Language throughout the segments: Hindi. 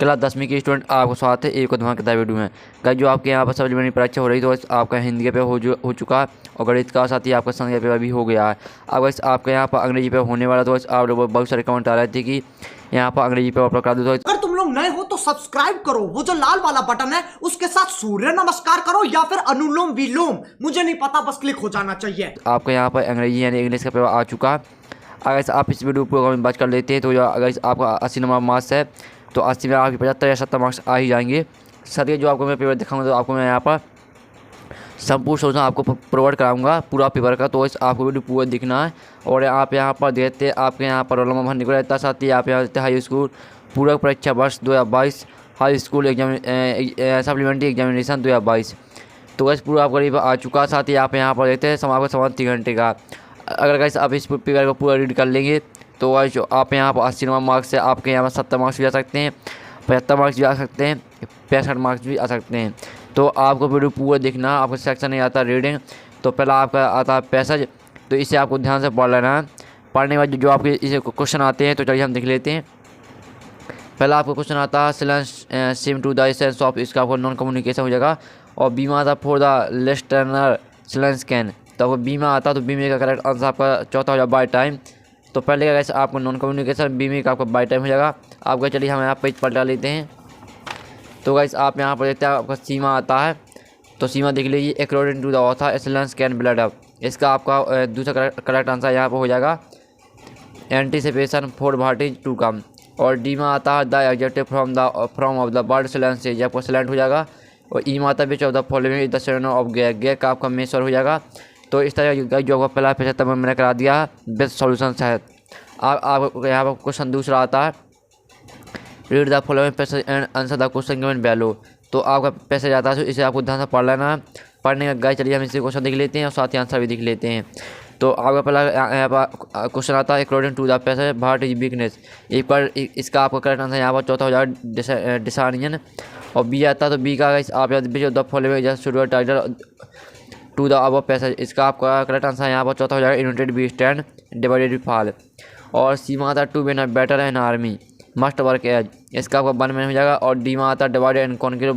क्लास 10वीं के स्टूडेंट आपको स्वागत है एक धमाकेदार वीडियो में। गाइस जो आपके यहाँ पर सप्लीमेंट्री परीक्षा हो रही तो आपका हिंदी का पेपर हो चुका है और गणित का साथ ही आपका संस्कृत पेपर भी हो गया है। अब वैसे आपके यहाँ पर अंग्रेजी पेपर होने वाला तो आप लोग बहुत सारे कमेंट आ रहे थे कि यहाँ पर अंग्रेजी पेपर करा दो। अगर तुम लोग नए हो तो सब्सक्राइब करो, वो जो लाल वाला बटन है उसके साथ सूर्य नमस्कार करो या फिर अनुलोम विलोम, मुझे नहीं पता, बस क्लिक हो जाना चाहिए। आपके यहाँ पर अंग्रेजी यानी इंग्लिश का पेपर आ चुका है। अगर आप इस वीडियो को बात कर लेते हैं तो अगर आपका 80 नंबर मार्क्स है तो 80 में आपके 75 या 70 मार्क्स आ ही जाएंगे। सर ये जो आपको मैं पेपर दिखाऊंगा तो आपको मैं यहाँ पर संपूर्ण सोचना आपको प्रोवाइड कराऊंगा पूरा पेपर का, तो इस आपको वीडियो पूरा दिखना है। और आप यहाँ पर देखते हैं आपके यहाँ पर रोल नंबर भरने को रहता है, साथ ही आप यहाँ देखते हैं हाई स्कूल पूरक परीक्षा वर्ष 2022 हाई स्कूल सप्लीमेंट्री एग्जामिनेशन 2022। तो वैसे पूरा आपका पेपर आ चुका है। साथ ही आप यहाँ पर देखते हैं आपका समान 3 घंटे का। अगर कैसे आप इस पेपर को पूरा रीड कर लेंगे तो जो आप यहाँ पर 80 नंबर मार्क्स से आपके यहाँ पर 70 मार्क्स भी आ सकते हैं, 75 मार्क्स भी आ सकते हैं, 65 मार्क्स भी आ सकते हैं। तो आपको वीडियो पूरा देखना। आपका सेक्शन नहीं आता रीडिंग, तो पहला आपका आता है पैसेज, तो इसे आपको ध्यान से पढ़ लेना है। पढ़ने के बाद जो आपके इसे क्वेश्चन आते हैं तो चलिए हम देख लेते हैं। पहला आपको क्वेश्चन आता है silence seems to the essence of, इसका आपको नॉन कम्युनिकेशन हो जाएगा। और बीमा आता for the listener silence can, तो आपको बीमा आता तो बीमे का करेक्ट आंसर आपका चौथा हो जाएगा बाय टाइम। तो पहले का कैसे आपको नॉन कम्युनिकेशन बीमे का आपका बाय टाइम हो जाएगा। आपका चलिए हम यहाँ पेज पलटा लेते हैं। तो गाइस आप यहाँ पर देखते हैं आपका सीमा आता है, तो सीमा देख लीजिए according to the author excellence can blood up, इसका आपका दूसरा करेक्ट आंसर यहाँ पर हो जाएगा anticipation for words to come. और डी में आता है the adjective form of the word silence से, आपको सिलेंट हो जाएगा। और ई में आता है which of the following is the synonym of gay, gay का आपका मेसर हो जाएगा। तो इस तरह जो आपका पहला 75 में मैंने करा दिया बेस्ट सॉल्यूशन है। आप यहाँ पर क्वेश्चन दूसरा आता है read the following passage and answer the question given below, तो आपका पैसेज आता है तो इसे आपको ध्यान से पढ़ लेना है। पढ़ने का गाइस चलिए हम इसे क्वेश्चन देख लेते हैं और साथ ही आंसर भी देख लेते हैं। तो आपका पहला यहाँ पर क्वेश्चन आता है according to the passage what is weakness, एक पर इसका आपका करेक्ट आंसर यहाँ पर चौथा हो जाएगा डिसानियन। और बी आता है तो बी का आप the following just title to the अब पैसेज, इसका आपका करेक्ट आंसर यहाँ पर चौथा हो जाएगा united we stand divided fall. और सी में आता है to win better an army must work as, इसका आपका 1 में हो जाएगा। और डी में आता है divided and conquer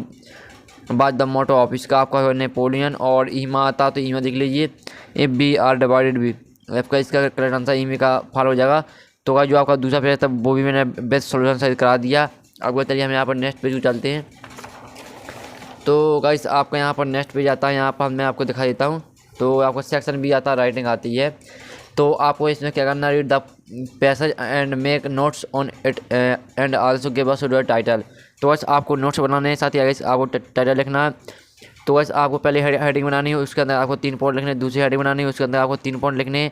by the motto of, इसका आपका नेपोलियन। और ई में आता तो ई में देख लीजिए A B are divided B, आपका इसका करेक्ट आंसर ई में का फॉल हो जाएगा। तो जो आपका दूसरा पेज था वो भी मैंने बेस्ट सोल्यूशन साइज करा दिया। अब चलिए हम यहाँ पर नेक्स्ट पेज को चलते हैं। तो गाइस आपका यहाँ पर नेक्स्ट पेज आता है, यहाँ पर मैं आपको दिखा देता हूँ। तो आपको सेक्शन भी आता है, राइटिंग आती है। तो आपको इसमें क्या करना, read the passage and make notes on it and also give us the title. तो बस आपको नोट्स बनाने हैं, साथ ही आपको टाइटल लिखना है। तो बस आपको पहले हेडिंग बनानी है, उसके अंदर आपको 3 पॉइंट लिखने हैं। दूसरी हेडिंग बनानी है, उसके अंदर आपको 3 पॉइंट लिखने हैं।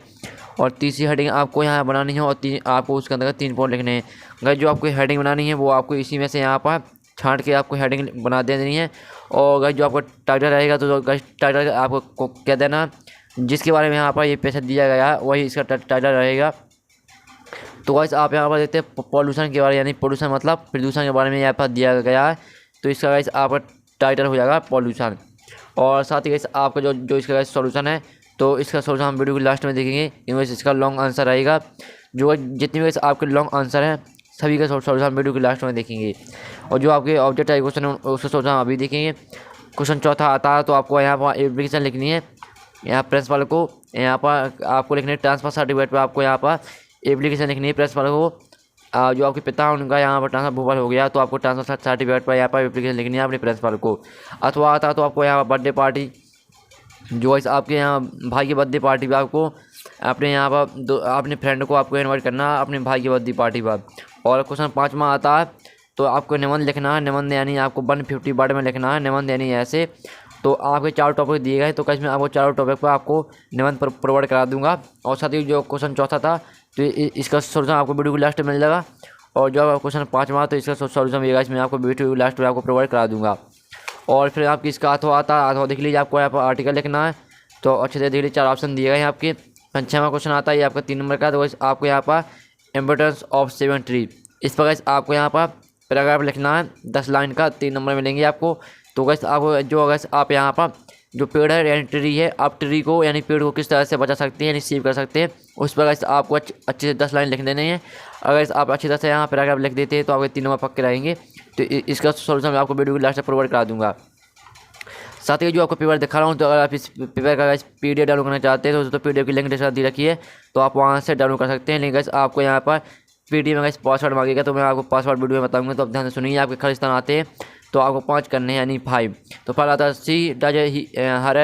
और तीसरी हेडिंग आपको यहाँ बनानी है और आपको उसके अंदर 3 पॉइंट लिखने हैं। गाइस जो आपको हेडिंग बनानी है वो आपको इसी में से यहाँ पर छांट के आपको हेडिंग बना देनी है। और गाइस जो आपका टाइटल रहेगा तो गाइस टाइटल आपको क्या देना, जिसके बारे में यहाँ पर ये पैसा दिया गया है वही इसका टाइटल रहेगा। तो गाइस आप यहाँ पर देखते हैं पॉल्यूशन के बारे, यानी पॉल्यूशन मतलब प्रदूषण के बारे में यहाँ पर दिया गया है, तो इसका गाइस आपका टाइटल हो जाएगा पॉल्यूशन। और साथ ही गाइस आपका जो इसका गाइस सॉल्यूशन है, तो इसका सॉल्यूशन हम वीडियो के लास्ट में देखेंगे, क्योंकि इसका लॉन्ग आंसर रहेगा। जो जितने भी आपके लॉन्ग आंसर हैं सभी का सॉल्यूशन वीडियो के लास्ट में देखेंगे। और जो आपके ऑब्जेक्ट है क्वेश्चन उसका सॉल्यूशन अभी देखेंगे। क्वेश्चन चौथा आता है तो आपको यहाँ पर एप्लीकेशन लिखनी है, यहाँ प्रिंसिपल को यहाँ पर आपको लिखनी है ट्रांसफर सर्टिफिकेट पर आपको यहाँ पर एप्लीकेशन लिखनी है प्रिंसिपल को। जो आपके पिता उनका यहाँ पर ट्रांसफर भूपाल हो गया तो आपको ट्रांसफर सर्टिफिकेट पर यहाँ पर एप्लीकेशन लिखनी है अपने प्रिंसिपल को। अथवा आता तो आपको यहाँ पर बर्थडे पार्टी, जो आपके यहाँ भाई की बर्थडे पार्टी पर आपको अपने यहाँ पर अपने फ्रेंड को आपको इन्वाइट करना अपने भाई की बर्थडे पार्टी पर। और क्वेश्चन 5 में आता है तो आपको निबंध लिखना है, निबंध यानी आपको 150 वर्ड में लिखना है निबंध यानी ऐसे। तो आपके 4 टॉपिक दिए गए, तो कैसे मैं आपको 4 टॉपिक पर आपको निबंध प्रोवाइड करा दूंगा। और साथ ही जो क्वेश्चन चौथा था तो इसका सॉल्यूशन आपको वीडियो के लास्ट में मिल जाएगा। और जो क्वेश्चन 5वां तो इसका सॉल्यूशन भी इसमें आपको वीडियो के लास्ट में आपको प्रोवाइड करा दूंगा। और फिर आपकी इसका अथवा आता है, अथवा देख लीजिए आपको यहाँ पर आर्टिकल लिखना है, तो अच्छे से देख लीजिए 4 ऑप्शन दिए गए हैं आपके। 5वां क्वेश्चन आता है ये आपका 3 नंबर का, तो आपको यहाँ पर इम्पोर्टेंस ऑफ सेवन ट्री, इस पर आपको यहाँ पर पैराग्राफ लिखना है 10 लाइन का, 3 नंबर मिलेंगे आपको। तो गैस आपको जो गैस आप यहाँ पर जो पेड़ है यानी ट्री है, आप ट्री को यानी पेड़ को किस तरह से बचा सकते हैं यानी सेव कर सकते हैं, उस पर गैस आपको अच्छे से 10 लाइन लिख देने हैं। अगर आप अच्छी तरह से यहाँ पैराग्राफ लिख देते हैं तो आपके 3 नंबर पक्के रहेंगे। तो इसका सोल्यूशन मैं आपको वीडियो की लास्ट में प्रोवाइड करा दूँगा। साथ ही जो आपको पेपर दिखा रहा हूँ, तो अगर आप इस पेपर का PDF डाउनलोड करना चाहते हैं तो PDF की लिंक डिस्क्रिप्शन दी रखी है, तो आप वहाँ से डाउनलोड कर सकते हैं। लेकिन गाइस आपको यहाँ पर PDF में पासवर्ड मांगेगा, तो मैं आपको पासवर्ड वीडियो में बताऊँगा, तो आप ध्यान से सुनिए। आपके खालिस्तान आते हैं तो आपको 5 करने हैं, यानी 5। तो पहला आता है सी डज हर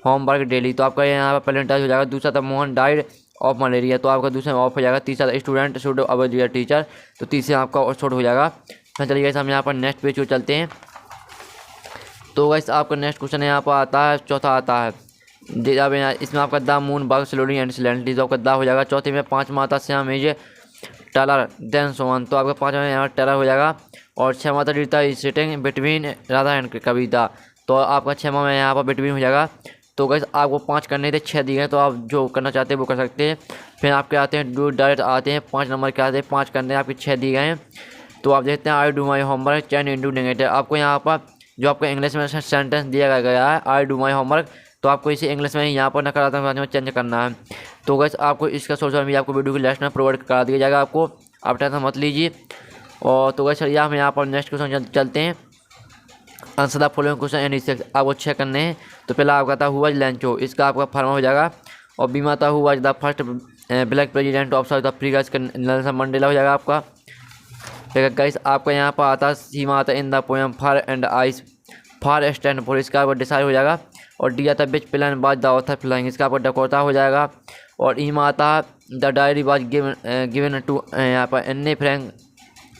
होमवर्क डेली, तो आपका यहाँ पर पहले टच हो जाएगा। दूसरा था मोहन डाइड ऑफ मलेरिया, तो आपका दूसरा ऑफ हो जाएगा। तीसरा था स्टूडेंट शुड अवॉइड टीचर, तो तीसरा आपका और शॉर्ट हो जाएगा। फिर चलिए हम यहाँ पर नेक्स्ट पेज को चलते हैं। तो गाइस आपका नेक्स्ट क्वेश्चन यहाँ पर आता है, चौथा आता है। अब इसमें आपका the moon bug slowly and silently, तो आपका द हो जाएगा। चौथे में 5 माता Shyam is taller than Sovan, तो आपका 5 में यहाँ टेलर हो जाएगा। और 6 माता Rita is sitting between Radha and Kavita, तो आपका 6 में यहाँ पर बिटवीन हो जाएगा। तो गाइस आपको 5 करने थे, 6 दिए हैं, तो आप जो करना चाहते हैं वो कर सकते हैं। फिर आपके आते हैं डू डायरेक्ट आते हैं, 5 नंबर के आते हैं, 5 करने आपके 6 दिए गए हैं। तो आप देखते हैं I do my homework chain into negative, आपको यहाँ पर जो आपको इंग्लिश में सेंटेंस दिया गया है आई डू माई होमवर्क, तो आपको इसे इंग्लिश में यहाँ पर नकारात्मक में चेंज करना है। तो गाइस आपको इसका सोल्यूशन भी आपको वीडियो की लास्ट में प्रोवाइड करा दिया जाएगा, आपको आप टेंशन मत लीजिए। और तो गाइस हम यहाँ पर नेक्स्ट क्वेश्चन चलते हैं। Answer the following question and इससे आपको 6 करने हैं। तो पहला आपका था हु वाज लेंचो, इसका आपका फॉर्मा हो जाएगा। और बीमा था who was the first black president of south Africa, इसका नेल्सन मंडेला हो जाएगा आपका। फिर गाइस आपका यहाँ पर आता सीमा आता in the poem fire and ice fire stands for, इसका आपका डिसाइड हो जाएगा। और डी आता which plane was the author flying, इसका आपका डकोटा हो जाएगा। और ई में आता the diary was given to यहाँ पर एन्ने फ्रैंक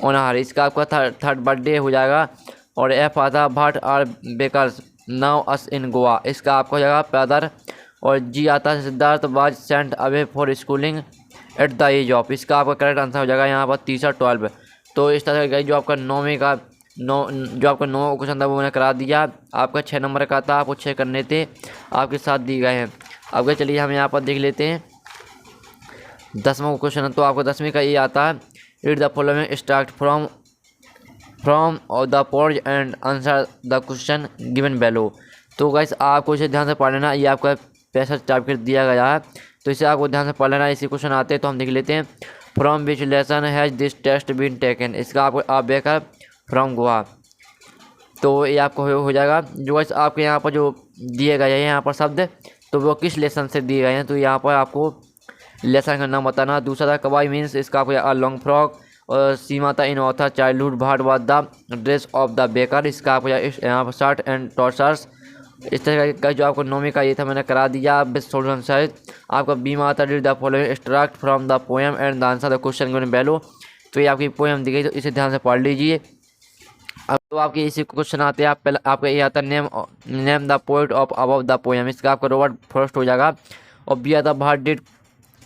ऑनर, इसका आपका थर्ड बर्थडे हो जाएगा। और एफ आता Bhat are bakers now us in Goa, इसका आपका हो जाएगा पैदर। और जी आता है Siddhartha was sent away for schooling at the age of, इसका आपका करेक्ट आंसर हो जाएगा यहाँ पर तीसरा 12। तो इस तरह का जो आपका 9 क्वेश्चन था वो मैंने करा दिया। आपका 6 नंबर का था, आपको 6 करने थे, आपके साथ दिए गए हैं। अब चलिए हम यहाँ पर देख लेते हैं 10वां क्वेश्चन। तो आपको 10वीं का ये आता है read the following extract from the prose and answer the question given below. तो गाइस आपको इसे ध्यान से पढ़ लेना, ये आपका पैसा टाइप कर दिया गया है, तो इसे आपको ध्यान से पढ़ लेना। इसी क्वेश्चन आते हैं तो हम देख लेते हैं। From which lesson has this test been taken, इसका आपको आप बेकर फ्रॉम गोवा, तो ये आपको हो जाएगा। जो गाइस आपके यहाँ पर जो दिए गए हैं यहाँ पर शब्द, तो वो किस लेसन से दिए गए हैं, तो यहाँ पर आपको लेसन का नाम बताना। दूसरा था कवाई मीन्स, इसका आपको लॉन्ग फ्रॉक। और सीमा था in author childhood what was the dress of the baker, इसका आपको यहाँ पर शर्ट एंड टॉर्चर्स। इस तरह का जो आपको 9वीं का ये था मैंने करा दिया बेस्ट सोल्यूशन शायद। आपका बीमा आता read the following extract from the poem and the answer the question given below, तो ये आपकी पोएम दी गई, तो इसे ध्यान से पढ़ लीजिए। अब तो आपके इसी क्वेश्चन आते हैं, आप पहले आपका ये आता name the poet of above the poem, इसका आपका रॉबर्ट फर्स्ट हो जाएगा। और बी आता what did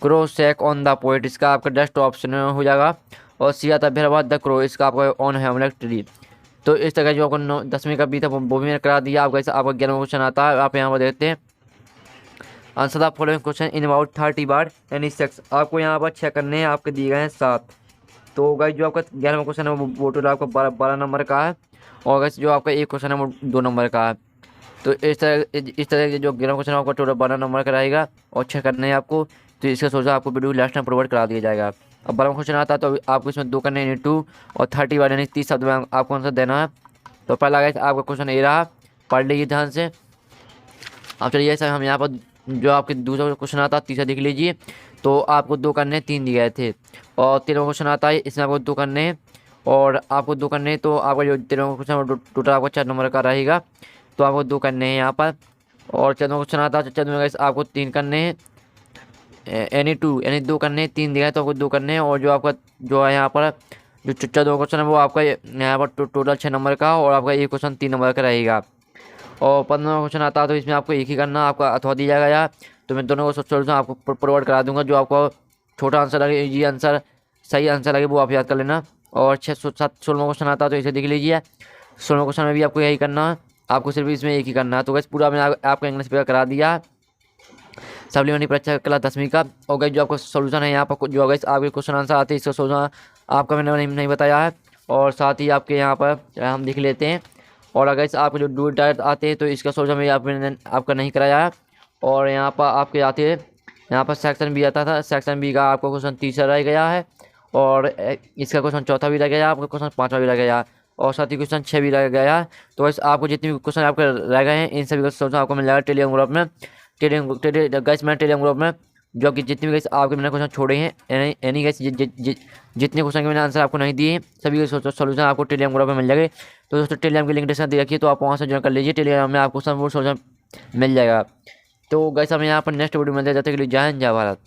crow shake on the poet, इसका आपका डेस्ट ऑप्शन हो जाएगा। और सी आता भेरवा द क्रो, इसका आपका ऑन हेमलेट ट्री। तो इस तरह जो आपको 10वीं का भी था वो भी मैंने करा दिया। आपका आपका 11वां क्वेश्चन आता है, आप यहाँ पर देखते हैं answer the following question in about 30 बार यानी 6, आपको यहाँ पर 6 करने हैं, आपके दिए गए हैं 7। तो गाइस जो आपका 11वां क्वेश्चन है वो टोटल आपको 12 नंबर का है। और गाइस जो आपका एक क्वेश्चन है वो 2 नंबर का है। तो इस तरह के जो 11वां क्वेश्चन आपका टोटल 12 नंबर का रहेगा और 6 करने हैं आपको। तो इसका सोचा आपको वीडियो लास्ट में प्रोवाइड करा दिया जाएगा। अब 12वां क्वेश्चन आता है, तो आपको इसमें 2 करने यानी 2 और 30 बार यानी 30 शब्द में आपको आंसर देना है। तो पहला गाइस आपका क्वेश्चन ये रहा, पढ़ लीजिए ध्यान से। अब चलिए सर हम यहाँ पर जो आपके दूसरा क्वेश्चन आता है तीसरा देख लीजिए। तो आपको 2 करने 3 दिए गए थे। और 13वां क्वेश्चन आता है, इसमें आपको 2 करने हैं और आपको 2 करने, तो आपका जो 13वां क्वेश्चन टोटल आपको 4 नंबर का रहेगा। तो आपको 2 करने हैं यहाँ पर। और 14वां क्वेश्चन आता है, 14वें गाइस आपको 3 करने हैं यानी 2 करने, 3 दिया है तो आपको 2 करने हैं। और जो आपका जो है यहाँ पर जो 14वां क्वेश्चन है वो आपका यहाँ पर टोटल 6 नंबर का, और आपका ये क्वेश्चन 3 नंबर का रहेगा। और 15वां क्वेश्चन आता है, तो इसमें आपको एक ही करना, आपका अथवा दिया गया। तो मैं दोनों को सोल्यूशन आपको प्रोवाइड करा दूंगा, जो आपको छोटा आंसर लगे, ये आंसर सही आंसर लगे वो आप याद कर लेना। और 16वां क्वेश्चन आता है, तो इसे देख लीजिए। 16वां क्वेश्चन में भी आपको यही करना है, आपको सिर्फ इसमें एक ही करना है। तो बस पूरा मैंने आपका इंग्लिश पेपर करा दिया सप्लीमेंट्री परीक्षा क्लास 10वीं का। और गई जो आपका सोल्यूशन है यहाँ पर जो गई आपके क्वेश्चन आंसर आते हैं, इसका सोल्यूशन आपका मैंने नहीं बताया है। और साथ ही आपके यहाँ पर हम देख लेते हैं। और अगर आपके जो डू डायरेक्ट आते हैं तो इसका सोल्यूशन मैंने आपका नहीं कराया है। और यहाँ पर आपके आते हैं, यहाँ पर सेक्शन बी आता था, सेक्शन बी का आपका क्वेश्चन तीसरा रह गया है। और इसका क्वेश्चन चौथा भी रह गया, आपका क्वेश्चन 5वां भी रह गया। और साथ ही क्वेश्चन 6 भी रह गया है। तो वैसे आपको जितने भी क्वेश्चन आपके रह गए हैं इन सभी का सोल्यूशन आपको मिल जाएगा टेलीग्राम ग्रुप में। गाइस मैंने टेलीग्राम ग्रुप में जो कि जितने भी गाइस आपके मैंने क्वेश्चन छोड़े हैं यानी गाइस जितने क्वेश्चन के मैंने आंसर आपको नहीं दिए सभी के सोल्यूशन आपको टेलीग्राम ग्रुप में मिल जाएगा। तो दोस्तों टेलीग्राम की लिंक डिस्क्रिप्शन दे रखिए, तो आप वहाँ से ज्वाइन कर लीजिए। टेलीग्राम में आपको सब सोल्यूशन मिल जाएगा। तो गाइस हमें यहाँ पर नेक्स्ट वीडियो मिलते हैं, जब तक के लिए जय हिंद जय भारत।